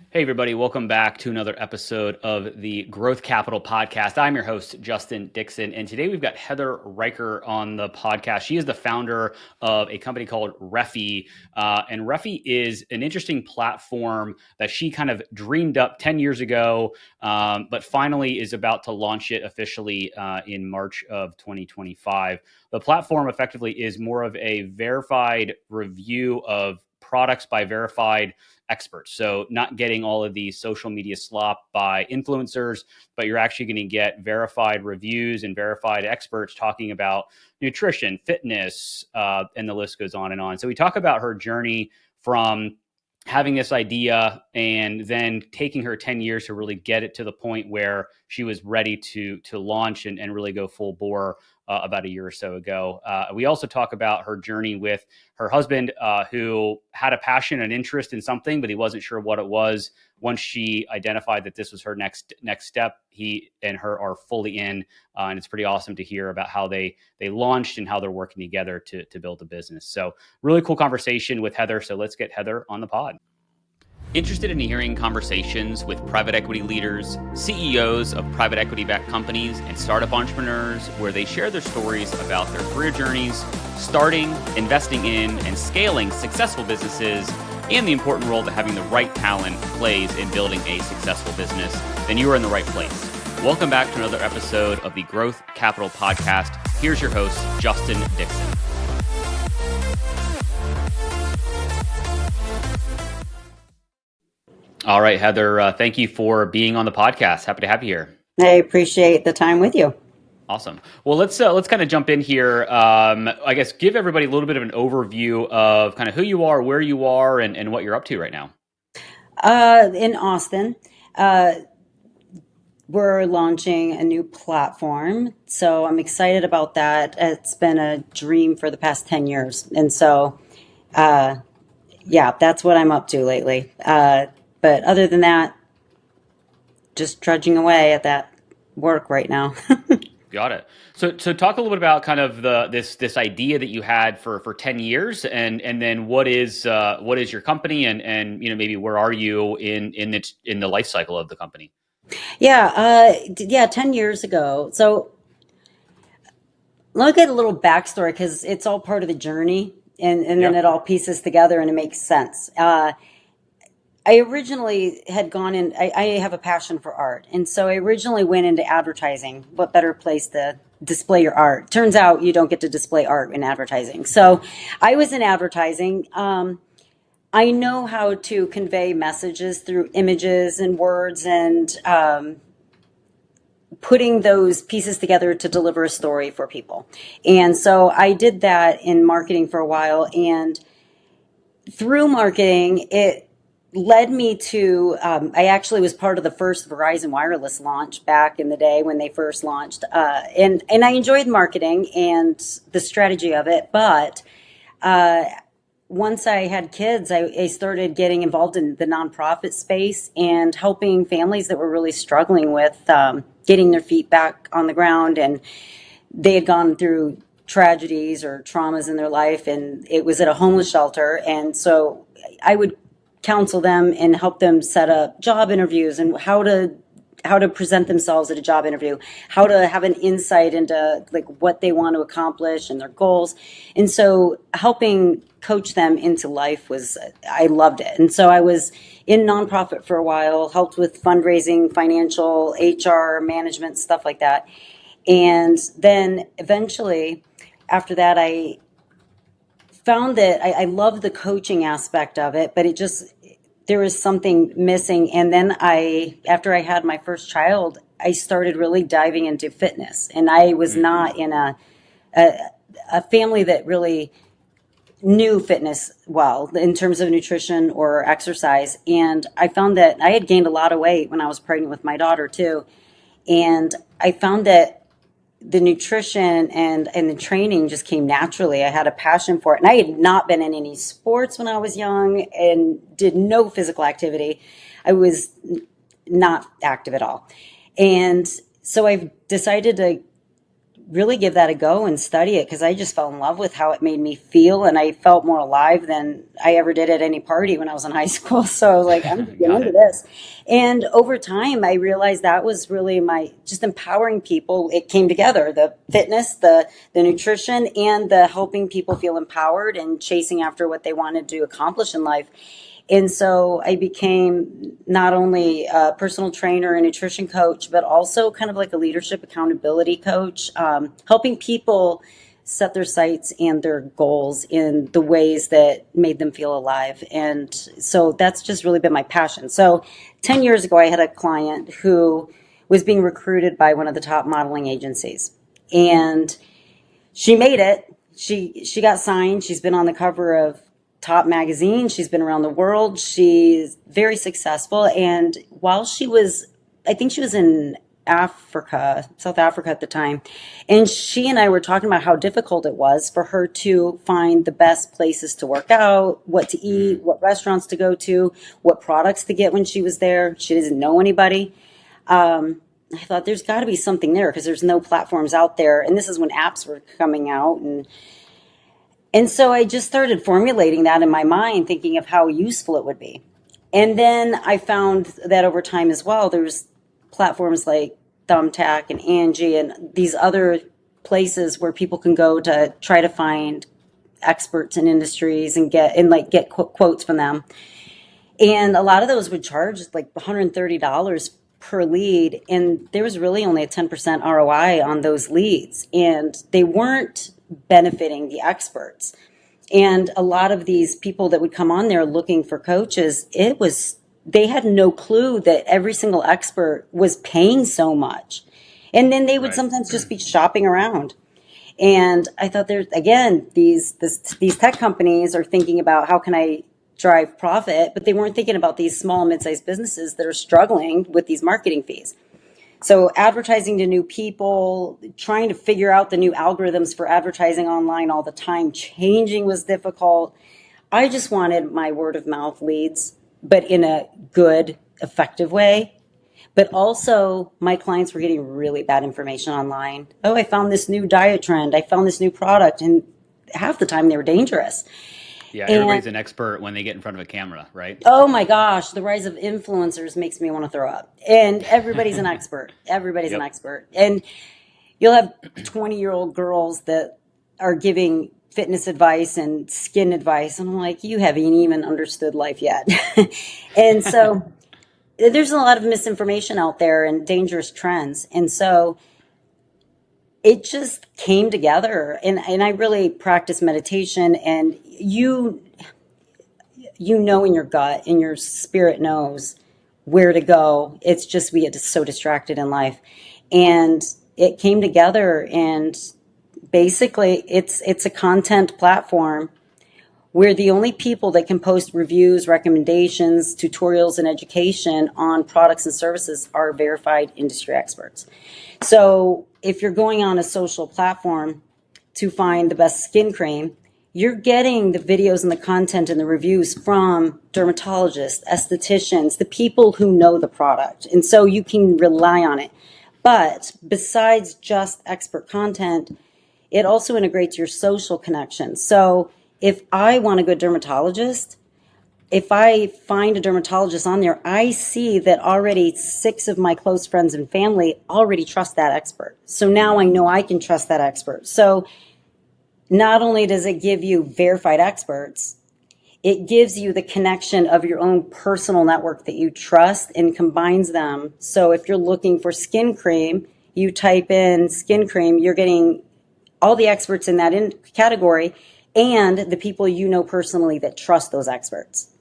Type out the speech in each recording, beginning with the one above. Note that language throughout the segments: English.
Hey, everybody, welcome back to another episode of the Growth Capital Podcast. I'm your host, Justin Dixon, and today we've got Heather Rhyker on the podcast. She is the founder of a company called Refi, and Refi is an interesting platform that she kind of dreamed up 10 years ago, but finally is about to launch it officially in March of 2025. The platform effectively is more of a verified review of products by verified experts. So not getting all of the social media slop by influencers, but you're actually going to get verified reviews and verified experts talking about nutrition, fitness, and the list goes on and on. So we talk about her journey from having this idea and then taking her 10 years to really get it to the point where she was ready to launch and really go full bore about a year or so ago. We also talk about her journey with her husband, who had a passion and interest in something, but he wasn't sure what it was. Once she identified that this was her next step, he and her are fully in, and it's pretty awesome to hear about how they launched and how they're working together to build a business. So really cool conversation with Heather. So let's get Heather on the pod. Interested in hearing conversations with private equity leaders, CEOs of private equity-backed companies, and startup entrepreneurs where they share their stories about their career journeys, starting, investing in, and scaling successful businesses, and the important role that having the right talent plays in building a successful business, then you are in the right place. Welcome back to another episode of the Growth Capital Podcast. Here's your host, Justin Dixon. All right, Heather, thank you for being on the podcast. Happy to have you here. I appreciate the time with you. Awesome. Well, let's kind of jump in here. I guess give everybody a little bit of an overview of kind of who you are, where you are, and what you're up to right now. In Austin, we're launching a new platform, so I'm excited about that. It's been a dream for the past 10 years, and so yeah, that's what I'm up to lately. But other than that, just trudging away at that work right now. Got it. So talk a little bit about kind of this idea that you had for 10 years, and then what is your company, and maybe where are you in the life cycle of the company? Yeah, 10 years ago. So let me get a little backstory because it's all part of the journey, and then it all pieces together and it makes sense. I originally had gone in, I have a passion for art. And so I originally went into advertising. What better place to display your art? Turns out you don't get to display art in advertising. So I was in advertising. I know how to convey messages through images and words and putting those pieces together to deliver a story for people. And so I did that in marketing for a while. And through marketing, it led me to, I actually was part of the first Verizon wireless launch back in the day when they first launched. And I enjoyed marketing and the strategy of it. But once I had kids, I started getting involved in the nonprofit space and helping families that were really struggling with getting their feet back on the ground. And they had gone through tragedies or traumas in their life, and it was at a homeless shelter. And so I would counsel them and help them set up job interviews and how to present themselves at a job interview, how to have an insight into like what they want to accomplish and their goals. And so helping coach them into life I loved it. And so I was in nonprofit for a while, helped with fundraising, financial, HR, management, stuff like that. And then eventually after that, I found that I love the coaching aspect of it, but there was something missing. And then after I had my first child, I started really diving into fitness. And I was not in a family that really knew fitness well in terms of nutrition or exercise. And I found that I had gained a lot of weight when I was pregnant with my daughter too. And I found that the nutrition and the training just came naturally. I had a passion for it. And I had not been in any sports when I was young and did no physical activity. I was not active at all. And so I decided to really give that a go and study it, because I just fell in love with how it made me feel, and I felt more alive than I ever did at any party when I was in high school. So I was like, I'm just getting Got into it. this. And over time, I realized that was really my just empowering people. It came together: the fitness, the nutrition, and the helping people feel empowered and chasing after what they wanted to accomplish in life. And so I became not only a personal trainer and nutrition coach, but also kind of like a leadership accountability coach, helping people set their sights and their goals in the ways that made them feel alive. And so that's just really been my passion. So 10 years ago, I had a client who was being recruited by one of the top modeling agencies. And she made it. She got signed. She's been on the cover of top magazine. She's been around the world. She's very successful. And while she was, I think she was in Africa, South Africa at the time, and she and I were talking about how difficult it was for her to find the best places to work out, what to eat, Mm, what restaurants to go to, what products to get when she was there. She doesn't know anybody. I thought there's got to be something there, because there's no platforms out there. And this is when apps were coming out. And so I just started formulating that in my mind, thinking of how useful it would be. And then I found that over time as well, there's platforms like Thumbtack and Angie and these other places where people can go to try to find experts in industries and get quotes from them. And a lot of those would charge like $130 per lead. And there was really only a 10% ROI on those leads. And they weren't benefiting the experts. And a lot of these people that would come on there looking for coaches, they had no clue that every single expert was paying so much. And then they would right. sometimes just be shopping around. And I thought, there's again, these tech companies are thinking about how can I drive profit, but they weren't thinking about these small, mid-sized businesses that are struggling with these marketing fees. So advertising to new people, trying to figure out the new algorithms for advertising online all the time, changing was difficult. I just wanted my word of mouth leads, but in a good, effective way. But also, my clients were getting really bad information online. Oh, I found this new diet trend. I found this new product. And half the time they were dangerous. Yeah, And everybody's an expert when they get in front of a camera, right? oh my gosh, the rise of influencers makes me want to throw up. And everybody's an expert. Everybody's an Yep. expert. And you'll have 20-year-old girls that are giving fitness advice and skin advice. And I'm like, you haven't even understood life yet. And so there's a lot of misinformation out there and dangerous trends. And so it just came together. And I really practice meditation, and you know in your gut and your spirit knows where to go. It's just we get so distracted in life. And it came together, and basically it's a content platform we're the only people that can post reviews, recommendations, tutorials, and education on products and services are verified industry experts. So if you're going on a social platform to find the best skin cream, you're getting the videos and the content and the reviews from dermatologists, estheticians, the people who know the product. And so you can rely on it. But besides just expert content, it also integrates your social connections. So if I want a good dermatologist, if I find a dermatologist on there, I see that already 6 of my close friends and family already trust that expert. So now I know I can trust that expert. So not only does it give you verified experts, it gives you the connection of your own personal network that you trust and combines them. So if you're looking for skin cream, you type in skin cream, you're getting all the experts in that category and the people you know personally that trust those experts.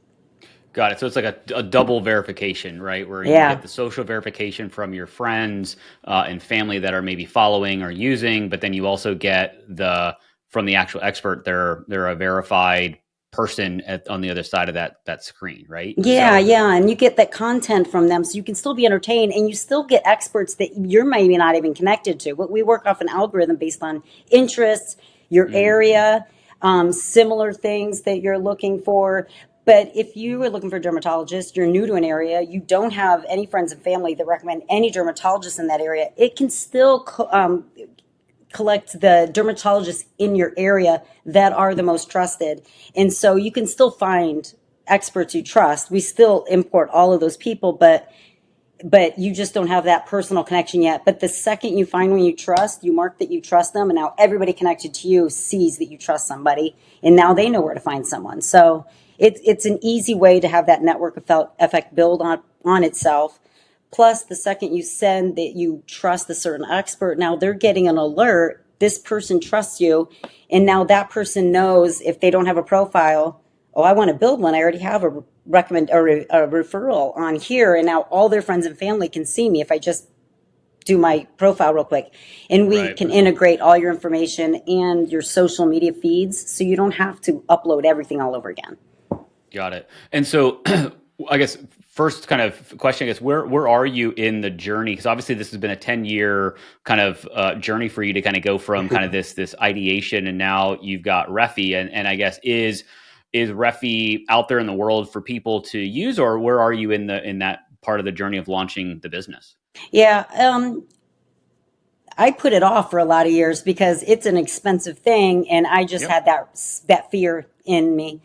Got it. So it's like a double verification, right? Where you get Yeah. the social verification from your friends and family that are maybe following or using, but then you also get the from the actual expert. They're a verified person on the other side of that screen, right? Yeah, So yeah. And you get that content from them so you can still be entertained, and you still get experts that you're maybe not even connected to. But we work off an algorithm based on interests, your mm, area, similar things that you're looking for. But if you are looking for a dermatologist, you're new to an area, you don't have any friends and family that recommend any dermatologist in that area, it can still collect the dermatologists in your area that are the most trusted. And so you can still find experts you trust. We still import all of those people, but you just don't have that personal connection yet. But the second you find one you trust, you mark that you trust them, and now everybody connected to you sees that you trust somebody, and now they know where to find someone. So it's an easy way to have that network effect build on itself. Plus, the second you send that you trust a certain expert, now they're getting an alert. This person trusts you, and now that person knows if they don't have a profile, oh, I want to build one. I already have a referral on here, and now all their friends and family can see me if I just do my profile real quick. And we Right. can integrate all your information and your social media feeds, so you don't have to upload everything all over again. Got it. And so I guess first kind of question, I guess, where are you in the journey? Because obviously this has been a 10-year kind of journey for you to kind of go from kind of this ideation, and now you've got Refi, and I guess is Refi out there in the world for people to use, or where are you in that part of the journey of launching the business? Yeah, I put it off for a lot of years because it's an expensive thing, and I just Yep. had that fear in me.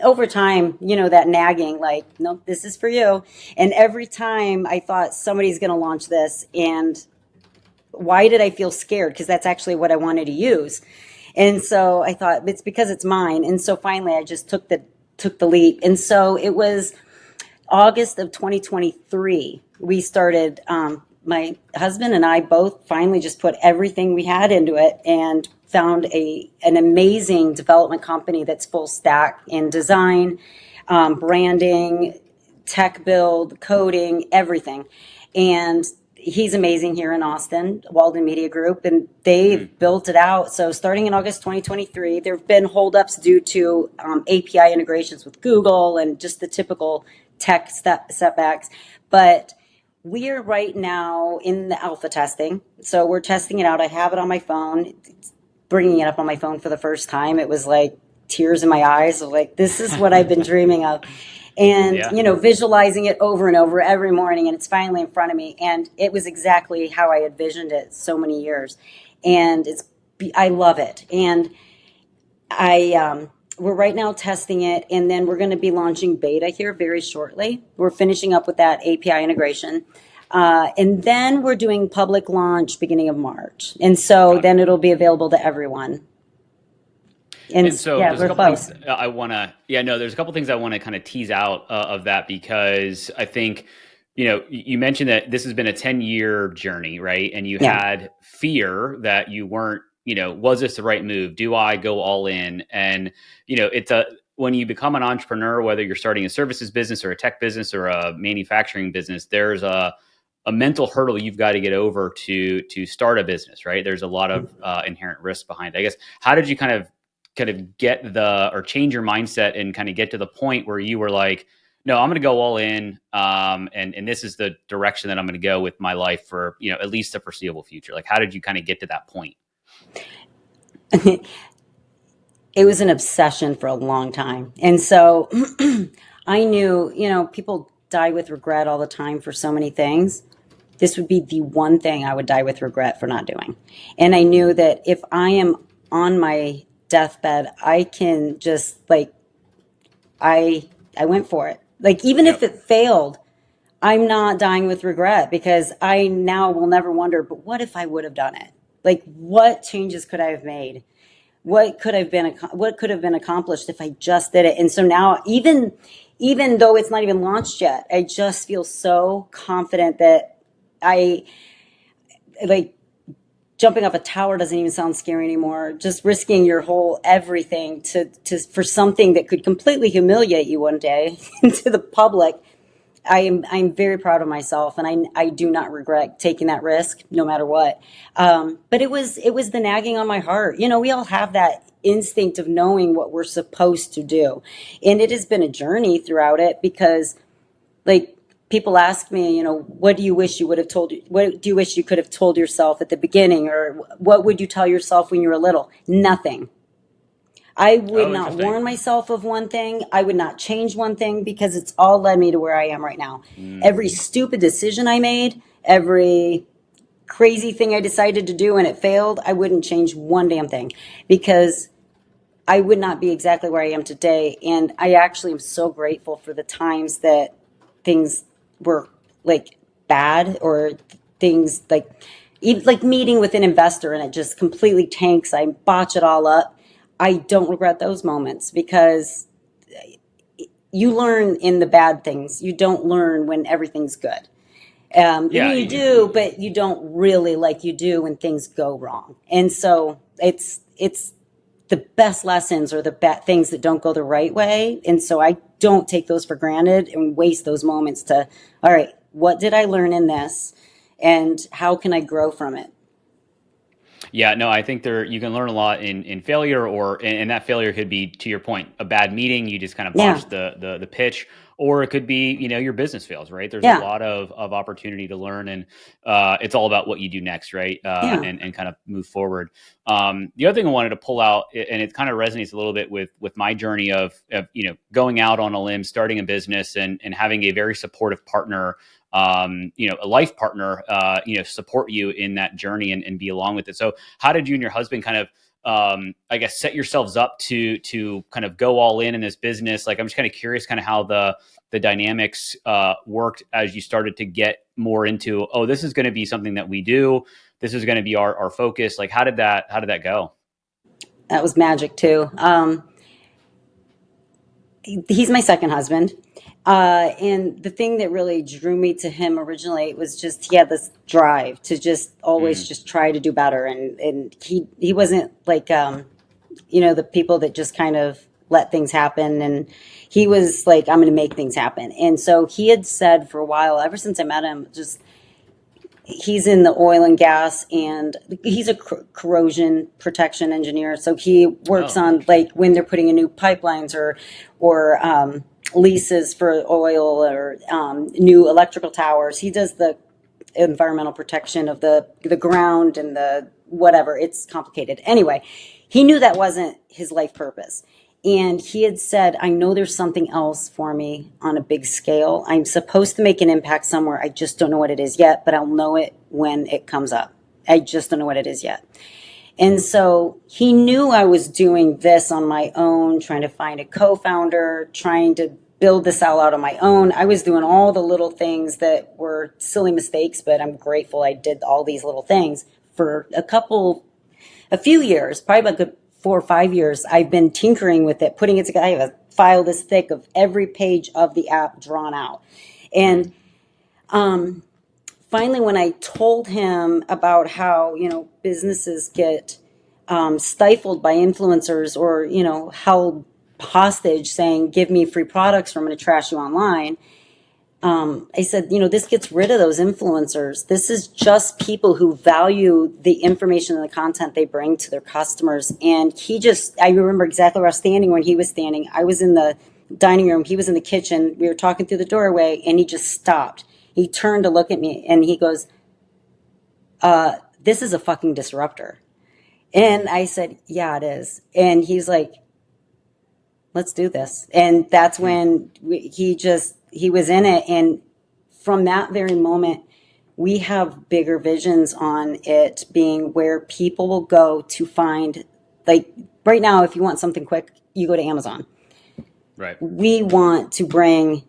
Over time, that nagging, like, nope, this is for you. And every time I thought somebody's going to launch this, and why did I feel scared? Because that's actually what I wanted to use. And so I thought it's because it's mine. And so finally, I just took the leap. And so it was August of 2023. We started. My husband and I both finally just put everything we had into it and found an amazing development company that's full stack in design, branding, tech build, coding, everything. And he's amazing here in Austin, Walden Media Group, and they've built it out. So starting in August 2023, there have been holdups due to API integrations with Google and just the typical tech setbacks. But we are right now in the alpha testing. So we're testing it out. I have it on my phone, bringing it up on my phone for the first time. It was like tears in my eyes of like, this is what I've been dreaming of. And, Yeah. visualizing it over and over every morning, and it's finally in front of me. And it was exactly how I envisioned it so many years. And I love it. And we're right now testing it, and then we're going to be launching beta here very shortly. We're finishing up with that API integration. And then we're doing public launch beginning of March. And so then it'll be available to everyone. And so Yeah, there's a we're couple close. things I want to, there's a couple things I want to kind of tease out of that, because I think, you mentioned that this has been a 10-year journey, right? And you Yeah. had fear that you weren't, was this the right move? Do I go all in? And, when you become an entrepreneur, whether you're starting a services business or a tech business or a manufacturing business, there's a mental hurdle you've got to get over to start a business, right? There's a lot of inherent risk behind it. I guess, how did you kind of get or change your mindset and kind of get to the point where you were like, no, I'm going to go all in. And this is the direction that I'm going to go with my life for, at least the foreseeable future. Like, how did you kind of get to that point? It was an obsession for a long time. And so I knew, people die with regret all the time for so many things. This would be the one thing I would die with regret for not doing. And I knew that if I am on my deathbed, I can just I went for it. Like, even if it failed, I'm not dying with regret, because I now will never wonder, but what if I would have done it? Like, what changes could I have made? What could have been accomplished if I just did it? And so now, even though it's not even launched yet, I just feel so confident that I like jumping off a tower doesn't even sound scary anymore. Just risking your whole everything to for something that could completely humiliate you one day to the public. I'm very proud of myself, and I do not regret taking that risk, no matter what. But it was the nagging on my heart. We all have that instinct of knowing what we're supposed to do, and it has been a journey throughout it, because, like, people ask me, what do you wish you would have told you? What do you wish you could have told yourself at the beginning, or what would you tell yourself when you were little? Nothing. I would Oh, not interesting. warn myself of one thing. I would not change one thing, because it's all led me to where I am right now. Mm. Every stupid decision I made, every crazy thing I decided to do and it failed, I wouldn't change one damn thing because I would not be exactly where I am today. And I actually am so grateful for the times that things were like bad or things like even like meeting with an investor and it just completely tanks. I botch it all up. I don't regret those moments because you learn in the bad things. You don't learn when everything's good. I Yeah, mean, you do, but you don't really like you do when things go wrong. And so it's the best lessons or the bad things that don't go the right way. And so I don't take those for granted and waste those moments to, all right, what did I learn in this? And how can I grow from it? yeah, no, I think you can learn a lot in failure, and that failure could be, to your point, a bad meeting. You just kind of Yeah. botched the pitch, or it could be, your business fails, right? There's a Yeah. lot of opportunity to learn, and it's all about what you do next, right? Yeah. And kind of move forward. The other thing I wanted to pull out, and it kind of resonates a little bit with my journey of going out on a limb, starting a business, and having a very supportive partner, a life partner, support you in that journey and be along with it. So how did you and your husband kind of, I guess, set yourselves up to kind of go all in this business? Like, I'm just kind of curious kind of how the dynamics worked as you started to get more into, oh, this is going to be something that we do. This is going to be our focus. Like, how did that go? That was magic too. He's my second husband. And the thing that really drew me to him originally was just he had this drive to just always Mm, just try to do better. And he wasn't like, the people that just kind of let things happen. And he was like, I'm going to make things happen. And so he had said for a while, ever since I met him, just he's in the oil and gas and he's a corrosion protection engineer. So he works oh, on like when they're putting in new pipelines or leases for oil or new electrical towers. He does the environmental protection of the ground and the whatever. It's complicated. Anyway, he knew that wasn't his life purpose. And he had said, I know there's something else for me on a big scale. I'm supposed to make an impact somewhere. I just don't know what it is yet, but I'll know it when it comes up. I just don't know what it is yet. And so he knew I was doing this on my own, trying to find a co-founder, trying to build this all out on my own. I was doing all the little things that were silly mistakes, but I'm grateful I did all these little things for a few years, probably like 4 or 5 years. I've been tinkering with it, putting it together. I have a file this thick of every page of the app drawn out. mm, And finally, when I told him about how, businesses get stifled by influencers or, held hostage saying, give me free products or I'm going to trash you online. I said, this gets rid of those influencers. This is just people who value the information and the content they bring to their customers. And I remember exactly where I was standing when he was standing. I was in the dining room. He was in the kitchen. We were talking through the doorway and he just stopped. He turned to look at me and he goes, this is a fucking disruptor. And I said, yeah, it is. And he's like, let's do this. And that's mm. when he was in it. And from that very moment, we have bigger visions on it being where people will go to find, like right now, if you want something quick, you go to Amazon. Right. We want to bring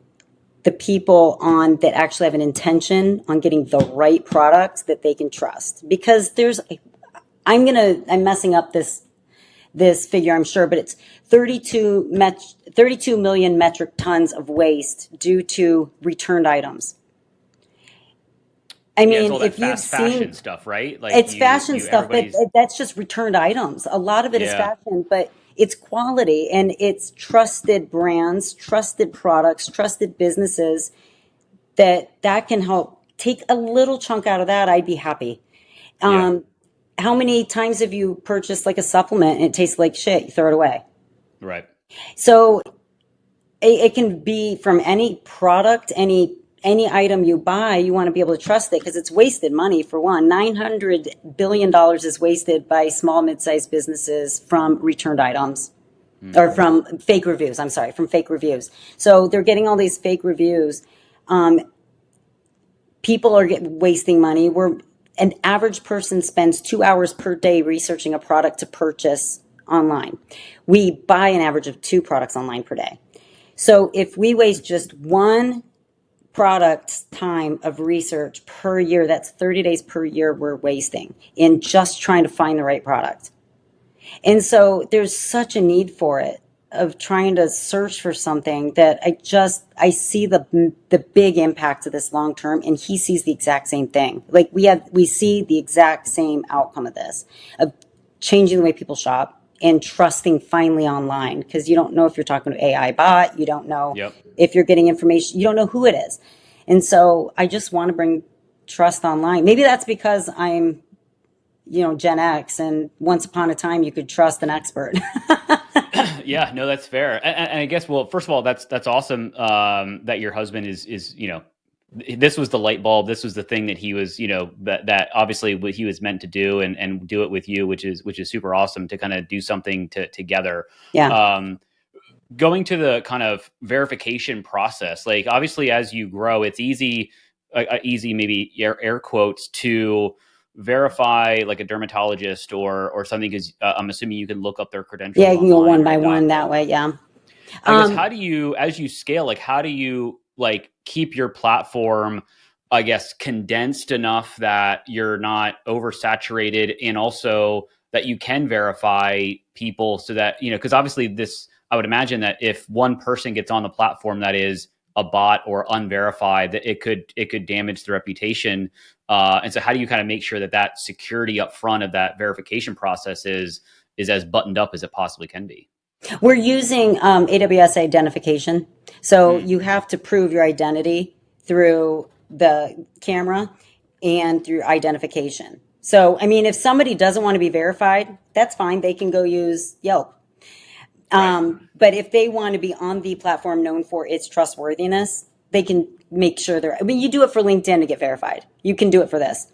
the people on that actually have an intention on getting the right products that they can trust. Because I'm messing up this figure, I'm sure, but it's 32 million metric tons of waste due to returned items. I Yeah, it's mean, all that if you've fast fashion seen, stuff, right? Like it's fashion stuff, but everybody's, that's just returned items. A lot of it is yeah. fashion, but it's quality and it's trusted brands, trusted products, trusted businesses that can help take a little chunk out of that. I'd be happy. Yeah. How many times have you purchased like a supplement and it tastes like shit? You throw it away. Right. So it can be from any product, any item you buy. You want to be able to trust it because it's wasted money. For one, $900 billion is wasted by small, mid-sized businesses from returned items Mm, or from fake reviews. I'm sorry, from fake reviews. So they're getting all these fake reviews. People are wasting money. an average person spends 2 hours per day researching a product to purchase online. We buy an average of 2 products online per day. So if we waste just one product's time of research per year, that's 30 days per year we're wasting in just trying to find the right product. And so there's such a need for it, of trying to search for something, that I see the big impact of this long term, and he sees the exact same thing. Like we see the exact same outcome of this, of changing the way people shop and trusting finally online, because you don't know if you're talking to AI bot, you don't know Yep. if you're getting information, you don't know who it is. And so I just want to bring trust online. Maybe that's because I'm, Gen X, and once upon a time you could trust an expert. Yeah, no, that's fair. And I guess, well, first of all, that's awesome that your husband is this was the light bulb. This was the thing that he was, that obviously what he was meant to do, and do it with you, which is super awesome to kind of do something together. Yeah. Going to the kind of verification process, like obviously as you grow, it's easy, maybe air quotes, to verify like a dermatologist or something, because I'm assuming you can look up their credentials Yeah, you can go online, one by right? one Doctor. that way. Yeah. I guess, how do you, as you scale, like how do you like keep your platform, I guess, condensed enough that you're not oversaturated, and also that you can verify people, so that, because obviously this, I would imagine that if one person gets on the platform that is a bot or unverified, that it could damage the reputation. And so how do you kind of make sure that security up front of that verification process is as buttoned up as it possibly can be? We're using AWS identification. So Hmm. you have to prove your identity through the camera and through identification. So, I mean, if somebody doesn't want to be verified, that's fine. They can go use Yelp. Right. But if they want to be on the platform known for its trustworthiness, they can make sure I mean, you do it for LinkedIn to get verified. You can do it for this.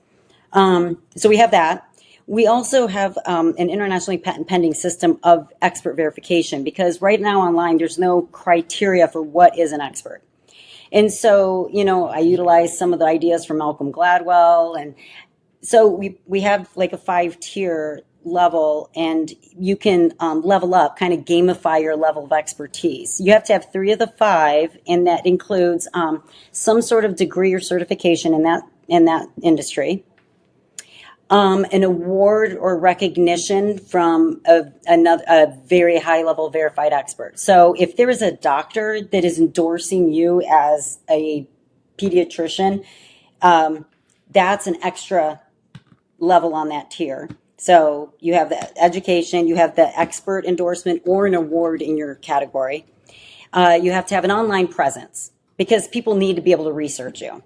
So we have that. We also have an internationally patent pending system of expert verification, because right now online, there's no criteria for what is an expert. And so, I utilize some of the ideas from Malcolm Gladwell. And so we have like a 5-tier level, and you can level up, kind of gamify your level of expertise. You have to have 3 of the 5, and that includes some sort of degree or certification in that industry. An award or recognition from a very high level verified expert. So if there is a doctor that is endorsing you as a pediatrician, that's an extra level on that tier. So you have the education, you have the expert endorsement or an award in your category. You have to have an online presence, because people need to be able to research you.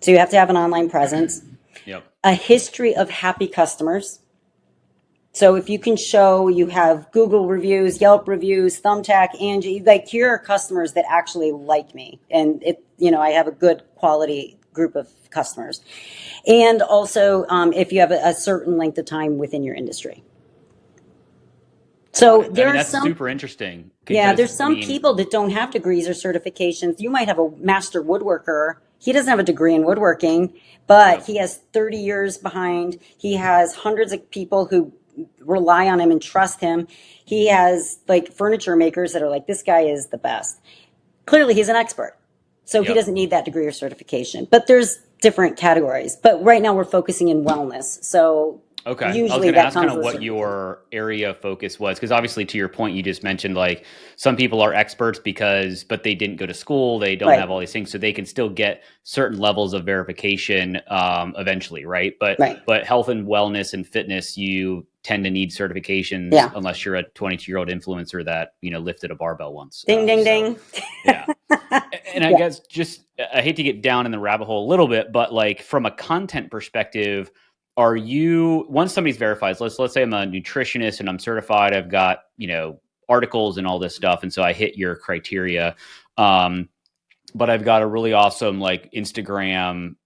So you have to have an online presence. Yep. A history of happy customers. So if you can show you have Google reviews, Yelp reviews, Thumbtack, Angie, like, here are customers that actually like me, and I have a good quality group of customers. And also, if you have a certain length of time within your industry. So there are That's some, super interesting, yeah, because there's some people that don't have degrees or certifications. You might have a master woodworker. He doesn't have a degree in woodworking, but Yep. he has 30 years behind. He has hundreds of people who rely on him and trust him. He has like furniture makers that are like, this guy is the best. Clearly, he's an expert. So he Yep. doesn't need that degree or certification. But there's different categories. But right now we're focusing in wellness. So Okay. I was usually going to that ask kind comes of with what certification. your area of focus was, because obviously, to your point, you just mentioned like some people are experts but they didn't go to school, they don't Right, have all these things, so they can still get certain levels of verification eventually, right? But right. health and wellness and fitness, you tend to need certifications Yeah. unless you're a 22-year-old influencer that lifted a barbell once. Ding, ding, So ding. yeah. And I Yeah. guess, just, I hate to get down in the rabbit hole a little bit, but like from a content perspective, are you, once somebody's verified, let's say I'm a nutritionist and I'm certified, I've got, articles and all this stuff, and so I hit your criteria. Um, but I've got a really awesome like Instagram,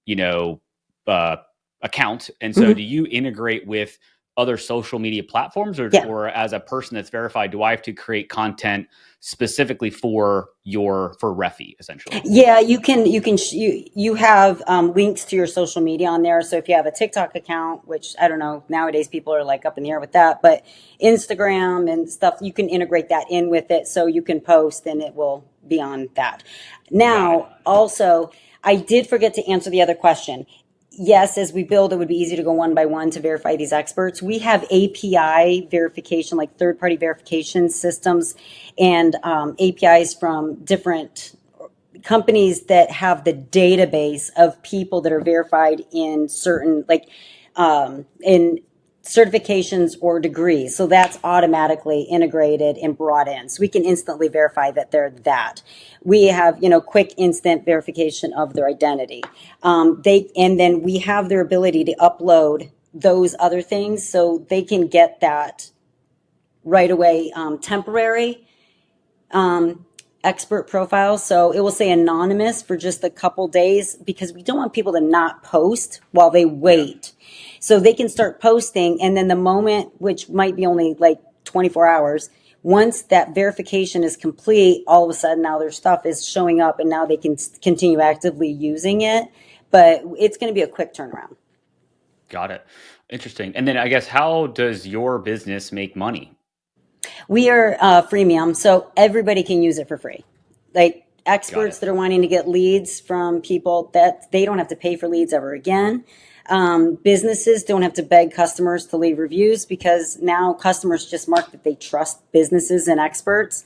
uh, account. And so Mhm. do you integrate with other social media platforms, Yeah. or as a person that's verified, do I have to create content specifically for Refi essentially? Yeah, you have links to your social media on there. So if you have a TikTok account, which I don't know, nowadays people are like up in the air with that, but Instagram and stuff, you can integrate that in with it so you can post and it will be on that. Got it. Now, also, I did forget to answer the other question. Yes, as we build, it would be easy to go one by one to verify these experts. We have API verification, like third party verification systems, and APIs from different companies that have the database of people that are verified in certain, like in certifications or degrees. So that's automatically integrated and brought in. So we can instantly verify that they're that. We have, quick instant verification of their identity. And then we have their ability to upload those other things so they can get that right away, temporary expert profile. So it will say anonymous for just a couple days because we don't want people to not post while they Yeah. wait. So they can start posting, and then the moment, which might be only like 24 hours, once that verification is complete, all of a sudden now their stuff is showing up and now they can continue actively using it. But it's going to be a quick turnaround. Got it. Interesting. And then I guess, how does your business make money? We are freemium, so everybody can use it for free. Like Got experts it. that are wanting to get leads from people that they don't have to pay for leads ever again. Businesses don't have to beg customers to leave reviews because now customers just mark that they trust businesses and experts.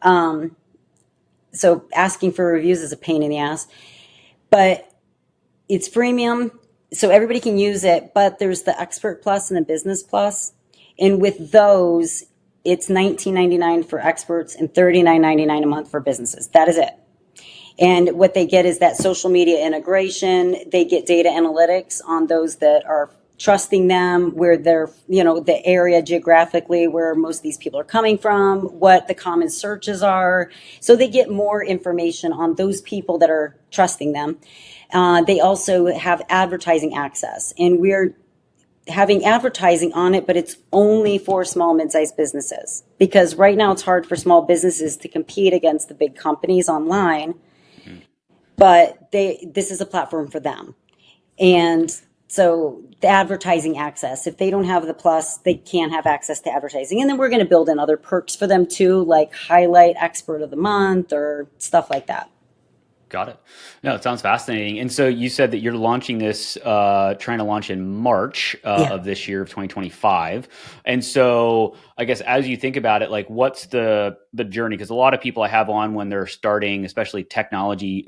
So asking for reviews is a pain in the ass, but it's freemium, so everybody can use it. But there's the Expert Plus and the Business Plus, and with those, it's $19.99 for experts and $39.99 a month for businesses. That is it. And what they get is that social media integration. They get data analytics on those that are trusting them, where they're, the area geographically where most of these people are coming from, what the common searches are. So they get more information on those people that are trusting them. They also have advertising access, and we're having advertising on it, but it's only for small, mid-sized businesses because right now it's hard for small businesses to compete against the big companies online. Mhm. But this is a platform for them. And so the advertising access, if they don't have the plus, they can't have access to advertising. And then we're going to build in other perks for them too, like highlight expert of the month or stuff like that. Got it. No, it sounds fascinating. And so you said that you're launching this, trying to launch in March Yeah. of this year of 2025. And so I guess as you think about it, like what's the journey? Because a lot of people I have on when they're starting, especially technology,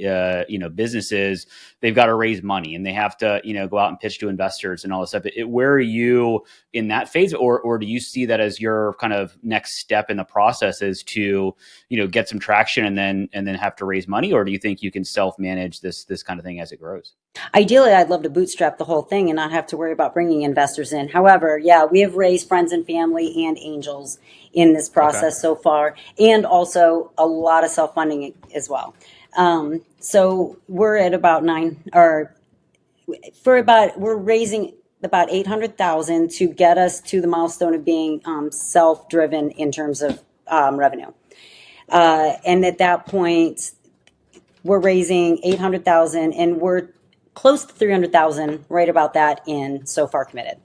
businesses, they've got to raise money and they have to, go out and pitch to investors and all this stuff. Where are you in that phase, or do you see that as your kind of next step in the process is to, get some traction and then have to raise money, or do you think you can self-manage this kind of thing as it grows? Ideally, I'd love to bootstrap the whole thing and not have to worry about bringing investors in. However, yeah, we have raised friends and family and angels in this Okay. process so far, and also a lot of self-funding as well. So we're at about we're raising about 800,000 to get us to the milestone of being self-driven in terms of revenue. And at that point, we're raising 800,000 and we're close to 300,000, right about that, in so far committed.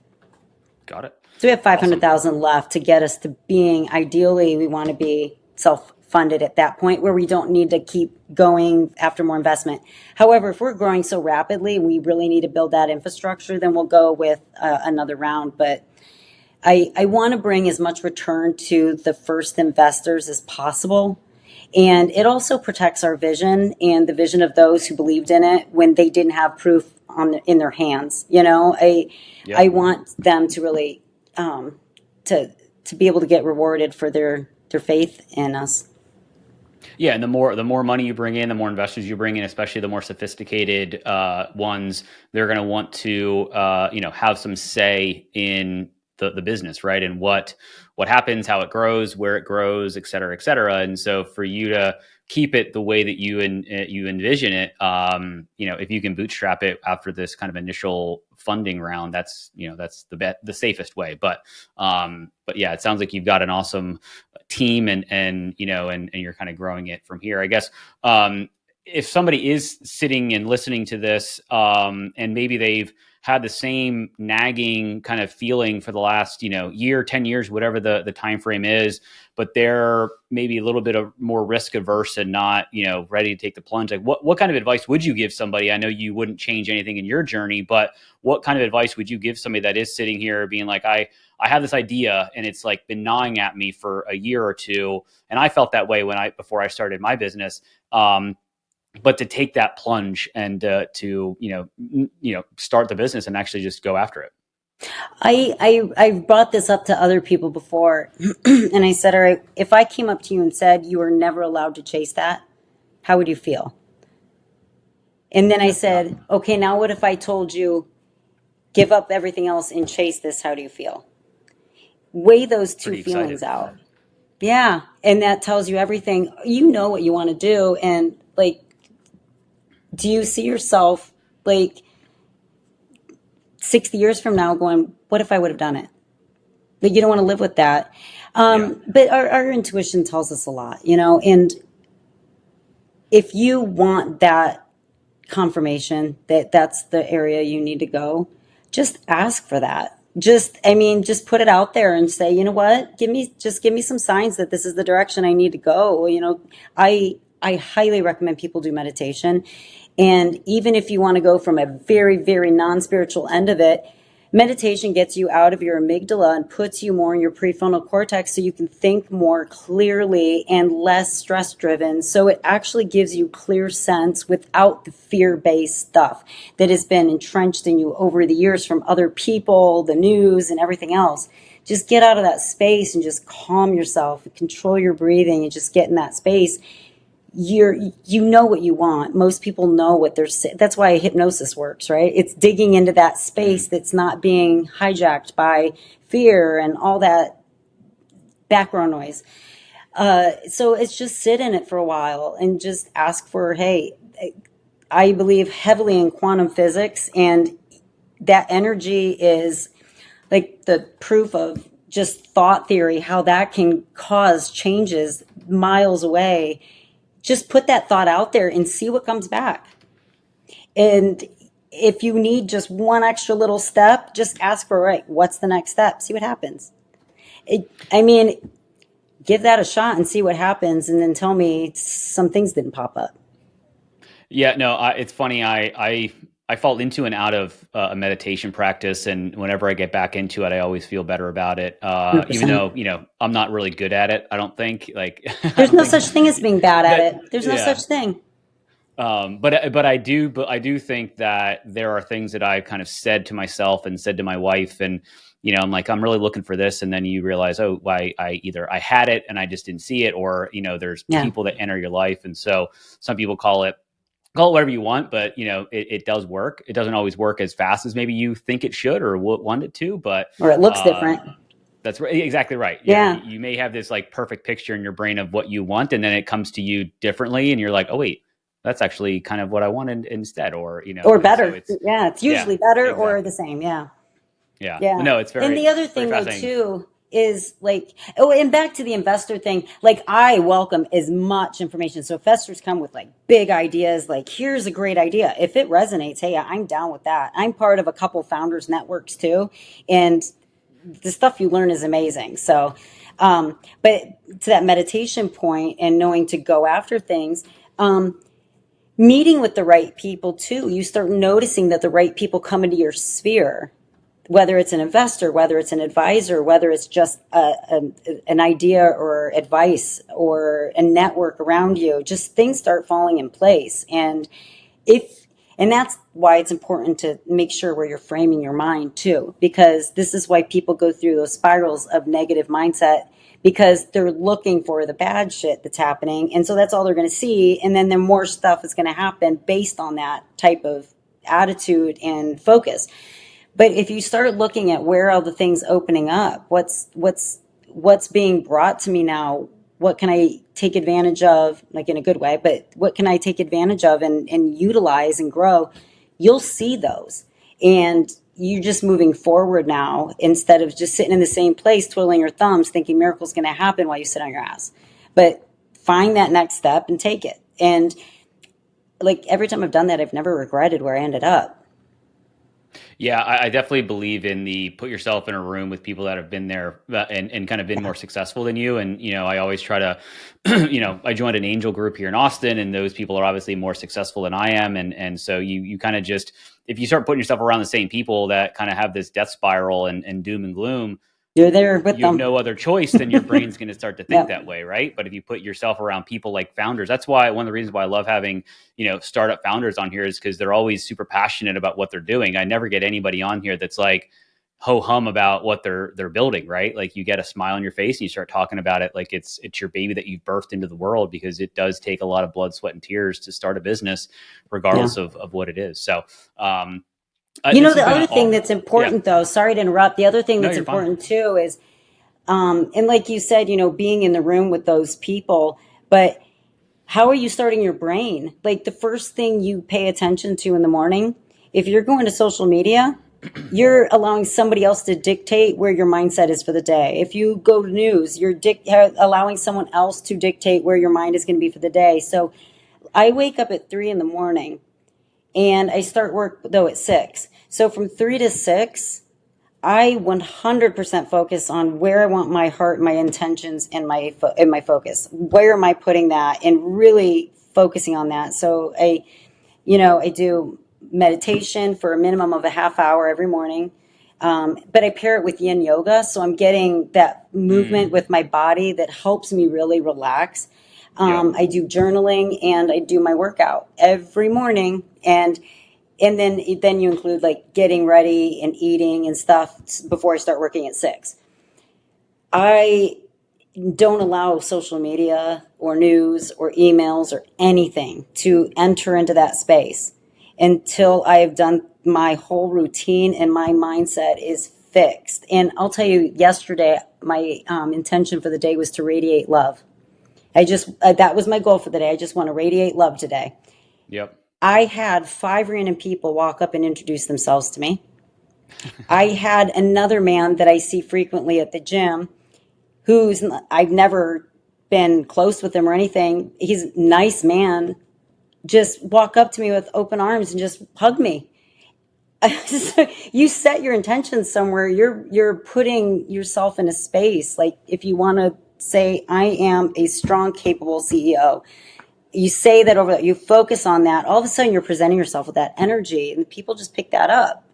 Got it. So we have Awesome. 500,000 left to get us to being, ideally, we want to be self-funded at that point where we don't need to keep going after more investment. However, if we're growing so rapidly and we really need to build that infrastructure, then we'll go with another round. But I want to bring as much return to the first investors as possible. And it also protects our vision and the vision of those who believed in it when they didn't have proof in their hands. I Yeah. want them to really to be able to get rewarded for their faith in us. Yeah, and the more money you bring in, the more investors you bring in, especially the more sophisticated ones, they're going to want to have some say in the business, right? And what happens, how it grows, where it grows, et cetera, et cetera. And so for you to keep it the way that you envision it, if you can bootstrap it after this kind of initial funding round, that's the safest way. But yeah, it sounds like you've got an awesome team, and you're kind of growing it from here, I guess. If somebody is sitting and listening to this, and maybe they've had the same nagging kind of feeling for the last, year, 10 years, whatever the time frame is, but they're maybe a little bit of more risk averse and not, ready to take the plunge. Like what kind of advice would you give somebody? I know you wouldn't change anything in your journey, but what kind of advice would you give somebody that is sitting here being like, I have this idea and it's like been gnawing at me for a year or two. And I felt that way before I started my business. But to take that plunge and to start the business and actually just go after it. I've brought this up to other people before, and I said, all right, if I came up to you and said you were never allowed to chase that, how would you feel? And then I said, okay, now what if I told you, give up everything else and chase this? How do you feel? Weigh those two feelings out. Yeah. And that tells you everything. You know what you want to do. And like, do you see yourself like 60 years from now going, what if I would have done it? But you don't want to live with that. But our intuition tells us a lot, and if you want that confirmation that that's the area you need to go, just ask for that. Just put it out there and say, you know what, give me some signs that this is the direction I need to go. I highly recommend people do meditation. And even if you want to go from a very, very non-spiritual end of it, meditation gets you out of your amygdala and puts you more in your prefrontal cortex so you can think more clearly and less stress driven. So it actually gives you clear sense without the fear-based stuff that has been entrenched in you over the years from other people, the news, and everything else. Just get out of that space and just calm yourself, control your breathing, and just get in that space. You know what you want. Most people know what they're saying. That's why hypnosis works, right? It's digging into that space that's not being hijacked by fear and all that background noise. So it's just sit in it for a while and just ask for, hey, I believe heavily in quantum physics, and that energy is like the proof of just thought theory, how that can cause changes miles away. Just put that thought out there and see what comes back. And if you need just one extra little step, just ask for, right, what's the next step? See what happens. Give that a shot and see what happens, and then tell me some things didn't pop up. Yeah, no, it's funny. I fall into and out of a meditation practice, and whenever I get back into it, I always feel better about it. Even though I'm not really good at it, I don't think. Like, there's no such thing as being bad at it. There's no such thing. But I do think that there are things that I've kind of said to myself and said to my wife, and I'm like, I'm really looking for this, and then you realize, oh, why I had it and I just didn't see it, or there's people that enter your life, and so some people call it whatever you want, but it does work. It doesn't always work as fast as maybe you think it should or want it to, or it looks different. That's right. Exactly right. Yeah. You may have this like perfect picture in your brain of what you want, and then it comes to you differently, and you're like, oh wait, that's actually kind of what I wanted instead, or or better. So it's usually better, exactly. Or the same. Yeah. No, it's very. And the other thing though too is like, and back to the investor thing, like I welcome as much information. So investors come with like big ideas, like here's a great idea. If it resonates, hey, I'm down with that. I'm part of a couple founders networks too. And the stuff you learn is amazing. So, but to that meditation point and knowing to go after things, meeting with the right people too, you start noticing that the right people come into your sphere. Whether it's an investor, whether it's an advisor, whether it's just an idea or advice or a network around you, just things start falling in place. And that's why it's important to make sure where you're framing your mind too, because this is why people go through those spirals of negative mindset, because they're looking for the bad shit that's happening. And so that's all they're going to see. And then more stuff is going to happen based on that type of attitude and focus. But if you start looking at where are the things opening up, what's being brought to me now, what can I take advantage of, like in a good way, but what can I take advantage of and utilize and grow, you'll see those. And you're just moving forward now instead of just sitting in the same place, twiddling your thumbs, thinking miracle's going to happen while you sit on your ass. But find that next step and take it. And like every time I've done that, I've never regretted where I ended up. Yeah, I definitely believe in the put yourself in a room with people that have been there and kind of been Yeah. more successful than you. And, I always try to, I joined an angel group here in Austin, and those people are obviously more successful than I am. And so you kind of just, if you start putting yourself around the same people that kind of have this death spiral and doom and gloom, You're there with you have them. no other choice, then your brain's going to start to think Yep. that way, right? But if you put yourself around people like founders, that's why one of the reasons why I love having, startup founders on here is because they're always super passionate about what they're doing. I never get anybody on here that's like ho hum about what they're building, right? Like you get a smile on your face and you start talking about it like it's your baby that you've birthed into the world, because it does take a lot of blood, sweat, and tears to start a business, Yeah. regardless of what it is. So The this has been other thing that's yeah. important though, sorry to interrupt, the other thing No, that's you're fine. important too is, and like you said, being in the room with those people, but how are you starting your brain? Like the first thing you pay attention to in the morning, if you're going to social media, you're allowing somebody else to dictate where your mindset is for the day. If you go to news, you're allowing someone else to dictate where your mind is going to be for the day. So I wake up at 3 in the morning and I start work though at 6. So from 3 to 6, I 100% focus on where I want my heart, my intentions, and my focus. Where am I putting that, and really focusing on that. So I do meditation for a minimum of a half hour every morning, but I pair it with yin yoga, so I'm getting that movement Mm, with my body that helps me really relax. yep. I do journaling and I do my workout every morning, and then you include like getting ready and eating and stuff before I start working at 6. I don't allow social media or news or emails or anything to enter into that space until I have done my whole routine and my mindset is fixed. And I'll tell you, yesterday, my intention for the day was to radiate love. That was my goal for the day. I just want to radiate love today. Yep. I had 5 random people walk up and introduce themselves to me. I had another man that I see frequently at the gym who's I've never been close with him or anything. He's a nice man. Just walk up to me with open arms and just hug me. You set your intentions somewhere. You're putting yourself in a space. Like if you want to say, I am a strong, capable CEO, you say that over that, you focus on that, all of a sudden you're presenting yourself with that energy and people just pick that up.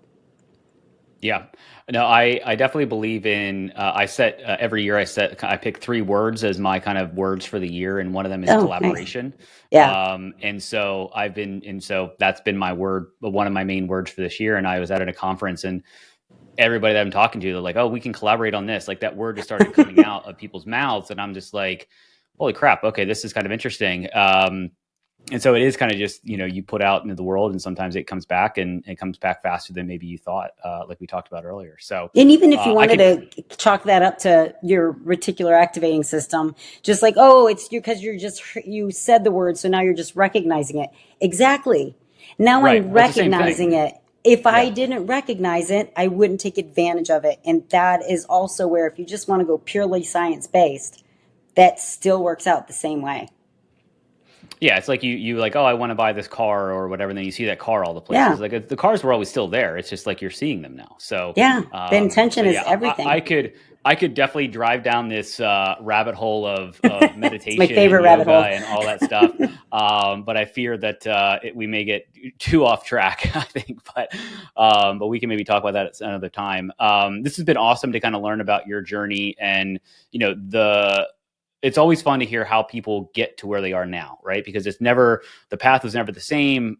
Yeah. No, I definitely believe in, I set, every year I pick 3 words as my kind of words for the year. And one of them is Oh, nice. collaboration. Yeah. And so that's been my word, one of my main words for this year. And I was at a conference, and everybody that I'm talking to, they're like, oh, we can collaborate on this. Like that word just started coming out of people's mouths. And I'm just like, holy crap. Okay. This is kind of interesting. And so it is kind of just, you put out into the world, and sometimes it comes back, and it comes back faster than maybe you thought, like we talked about earlier. So And even if you I wanted could, to chalk that up to your reticular activating system, just like, oh, it's you because you said the word, so now you're just recognizing it. Exactly. Now right. I'm Well, it's the same thing. recognizing it. If I Yeah. didn't recognize it, I wouldn't take advantage of it. And that is also where, if you just want to go purely science based, that still works out the same way. Yeah. It's like you like, oh, I want to buy this car or whatever. And then you see that car all the places. Yeah. Like the cars were always still there. It's just like you're seeing them now. So, Yeah. The so intention is yeah, everything. I could definitely drive down this rabbit hole of It's my meditation and favorite rabbit yoga hole. and all that stuff. But I fear that we may get too off track, I think. But we can maybe talk about that at another time. This has been awesome to kind of learn about your journey, and the it's always fun to hear how people get to where they are now, right? Because the path was never the same.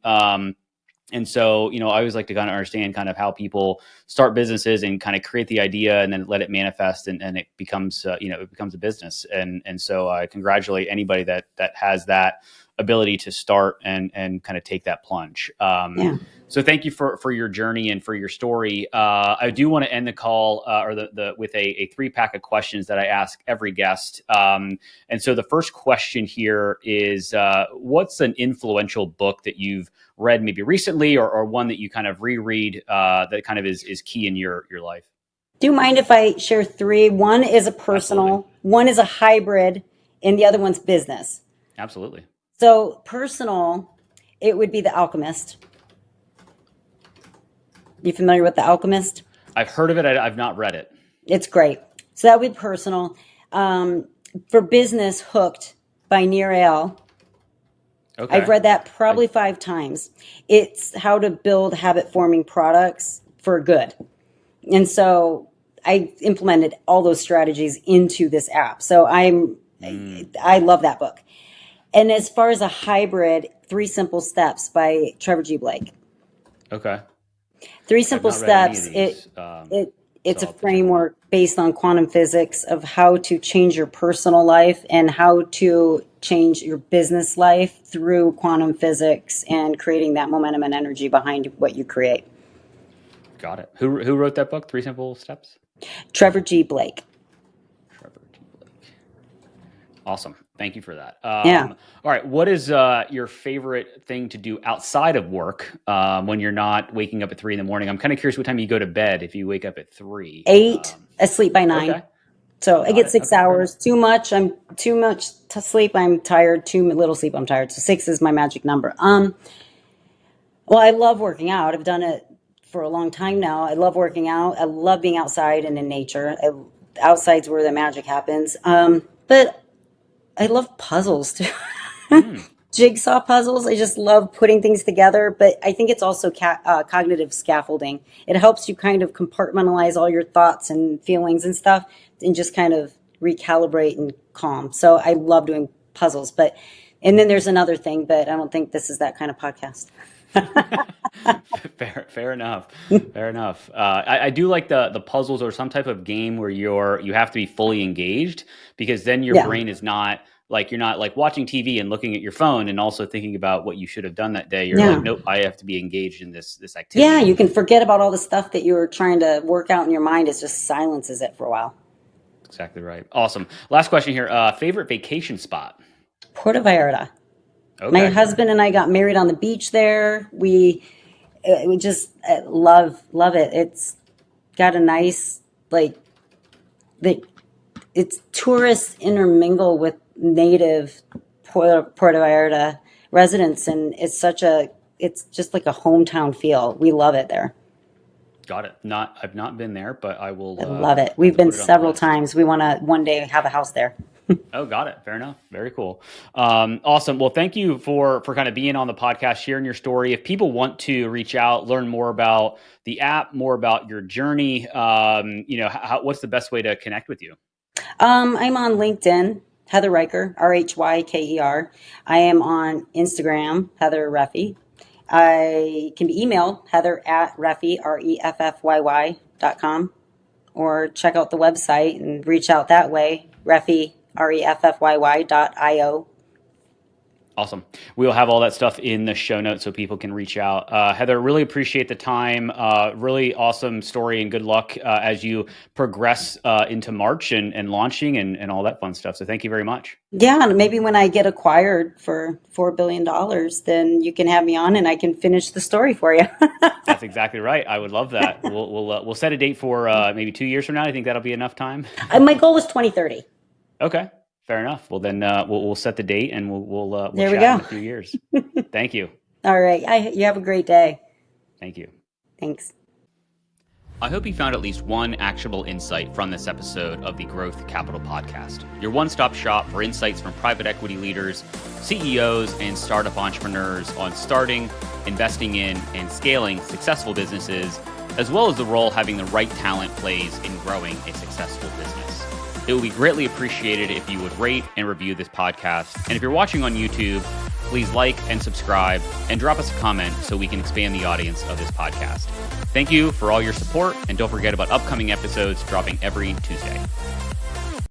And so, I always like to kind of understand kind of how people start businesses and kind of create the idea and then let it manifest, and it becomes, it becomes a business. And so I congratulate anybody that has that ability to start and kind of take that plunge. Yeah. So thank you for your journey and for your story. I do want to end the call with a 3-pack of questions that I ask every guest. And so the first question here is, what's an influential book that you've read maybe recently, or one that you kind of reread that kind of is key in your life? Do you mind if I share 3? One is a personal, Absolutely. one is a hybrid, and the other one's business. Absolutely. So personal, it would be The Alchemist. You familiar with The Alchemist? I've heard of it. I've not read it. It's great. So that would be personal. For business, Hooked by Nir Eyal. Okay. I've read that probably 5 times. It's how to build habit-forming products for good. And so I implemented all those strategies into this app. So I love that book. And as far as a hybrid, 3 Simple Steps by Trevor G. Blake. Okay. 3 Simple Steps. It's a framework based on quantum physics of how to change your personal life and how to change your business life through quantum physics and creating that momentum and energy behind what you create. Got it. Who wrote that book, 3 Simple Steps? Trevor G. Blake. Trevor G. Blake. Awesome. Thank you for that. Yeah. All right. What is your favorite thing to do outside of work when you're not waking up at 3 a.m? I'm kind of curious what time you go to bed if you wake up at 3. 8, asleep by 9. Okay. So I get 6 hours. Too much to sleep, I'm tired. Too little sleep, I'm tired. So 6 is my magic number. Well, I love working out. I've done it for a long time now. I love working out. I love being outside and in nature. Outside's where the magic happens. But I love puzzles too. Jigsaw puzzles. I just love putting things together. But I think it's also cognitive scaffolding. It helps you kind of compartmentalize all your thoughts and feelings and stuff and just kind of recalibrate and calm. So I love doing puzzles. And then there's another thing, but I don't think this is that kind of podcast. Fair enough. Fair enough. I do like the puzzles or some type of game where you have to be fully engaged, because then your brain is not like, you're not like watching TV and looking at your phone and also thinking about what you should have done that day. You're like, nope, I have to be engaged in this activity. Yeah, you can forget about all the stuff that you were trying to work out in your mind. It just silences it for a while. Exactly right. Awesome. Last question here. Favorite vacation spot? Puerto Vallarta. Okay. My husband and I got married on the beach there. We just love it. It's got a nice, it's tourists intermingle with native Puerto Vallarta residents, and it's just like a hometown feel. We love it there. Got it. I've not been there, but I will. I love it. We've been several times. We want to one day have a house there. Oh, got it. Fair enough. Very cool. Awesome. Well, thank you for kind of being on the podcast, sharing your story. If people want to reach out, learn more about the app, more about your journey, what's the best way to connect with you? I'm on LinkedIn, Heather Rhyker, Rhyker. I am on Instagram, Heather Reffy. I can be emailed, heather@Reffy, REFFYY.com, or check out the website and reach out that way, Reffy, REFFYY.io. Awesome. We'll have all that stuff in the show notes so people can reach out. Heather, really appreciate the time. Really awesome story, and good luck as you progress into March and launching and all that fun stuff. So thank you very much. Yeah, and maybe when I get acquired for $4 billion, then you can have me on and I can finish the story for you. That's exactly right. I would love that. We'll set a date for maybe 2 years from now. I think that'll be enough time. My goal is 2030. Okay. Fair enough. Well, then we'll set the date and we'll chat in a few years. Thank you. All right. You have a great day. Thank you. Thanks. I hope you found at least one actionable insight from this episode of the Growth Capital Podcast, your one-stop shop for insights from private equity leaders, CEOs, and startup entrepreneurs on starting, investing in, and scaling successful businesses, as well as the role having the right talent plays in growing a successful business. It would be greatly appreciated if you would rate and review this podcast. And if you're watching on YouTube, please like and subscribe and drop us a comment so we can expand the audience of this podcast. Thank you for all your support, and don't forget about upcoming episodes dropping every Tuesday.